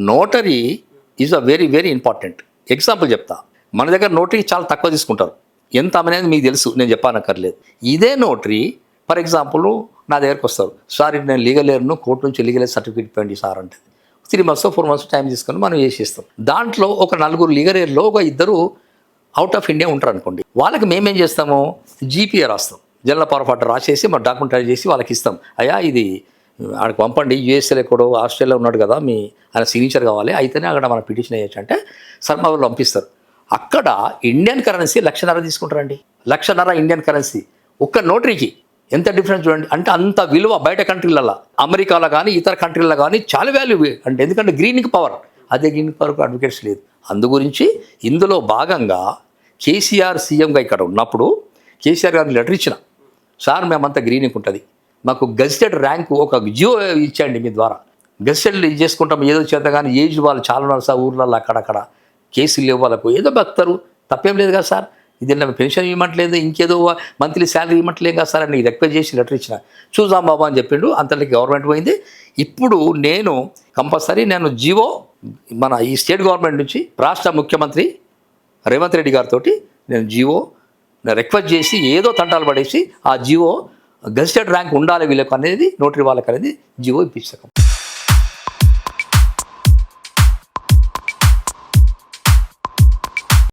Notary is a very very important. Example చెప్తా, మన దగ్గర నోటరీ చాలా తక్కువ తీసుకుంటారు. ఎంత అనేది మీకు తెలుసు, నేను చెప్పనక్కర్లేదు. ఇదే నోటరీ ఫర్ ఎగ్జాంపుల్ నా దగ్గరకు వస్తారు, సార్ నేను లీగల్ ఎయిర్ను కోర్టు నుంచి లీగల్ ఎయిర్ సర్టిఫికేట్ ఇవ్వండి సార్ అంటే 3 months 4 months టైం తీసుకొని మనం చేసేస్తాం. దాంట్లో ఒక 4 లీగల్ ఎయిర్లో ఒక 2 అవుట్ ఆఫ్ ఇండియా ఉంటారు అనుకోండి. వాళ్ళకి మేమేం చేస్తాము, జీపీఏ రాస్తాం, జనరల్ పొరపాటు రాసేసి మన డాక్యుమెంట్ చేసి వాళ్ళకి ఇస్తాం. అయ్యా ఇది ఆడికి పంపండి, యూఎస్ఏలో ఎక్కడో ఆస్ట్రేలియా ఉన్నాడు కదా, మీ ఆయన సిగ్నేచర్ కావాలి, అయితేనే అక్కడ మన పిటిషన్ వేయచ్చు అంటే సార్ మా వాళ్ళు పంపిస్తారు. అక్కడ ఇండియన్ కరెన్సీ 1,50,000 తీసుకుంటారండి. 1,50,000 ఇండియన్ కరెన్సీ ఒక్క నోటరీకి. ఎంత డిఫరెన్స్ చూడండి. అంటే అంత విలువ బయట కంట్రీలలో, అమెరికాలో కానీ ఇతర కంట్రీలలో కానీ చాలా వాల్యూ. అంటే ఎందుకంటే గ్రీనింగ్ పవర్, అదే గ్రీనింగ్ పవర్కు అడ్వకేట్స్ లేదు. అందు గురించి ఇందులో భాగంగా కేసీఆర్ సీఎంగా ఇక్కడ ఉన్నప్పుడు కేసీఆర్ గారికి లెటర్ ఇచ్చిన, సార్ మేమంతా గ్రీనింగ్ ఉంటుంది, మాకు గెజిటెడ్ ర్యాంకు ఒక జియో ఇచ్చేయండి మీ ద్వారా, గెజిటెడ్లు ఇది చేసుకుంటాం ఏదో చేత. కానీ ఏజ్ వాళ్ళు చాలా ఉన్నారు సార్ ఊర్లలో, అక్కడక్కడ కేసులు లేవు, వాళ్ళకు ఏదో బతుకుతారు, తప్పేం లేదు కదా సార్, ఇది పెన్షన్ ఇవ్వట్లేదు, ఇంకేదో మంత్లీ శాలరీ ఇవ్వట్లేదు కదా సార్ అని రిక్వెస్ట్ చేసి లెటర్ ఇచ్చిన. చూద్దాం బాబా అని చెప్పిండు. అంతలోకి గవర్నమెంట్ పోయింది. ఇప్పుడు నేను కంపల్సరీ నేను జియో మన ఈ స్టేట్ గవర్నమెంట్ నుంచి రాష్ట్ర ముఖ్యమంత్రి రేవంత్ రెడ్డి గారితో నేను జియో రిక్వెస్ట్ చేసి ఏదో తంటాలు పడేసి ఆ జియో గెజిటెడ్ ర్యాంక్ ఉండాలి వీళ్ళకు అనేది, నోటరీ వాళ్ళకి అనేది జియో ఇప్పిస్తాం.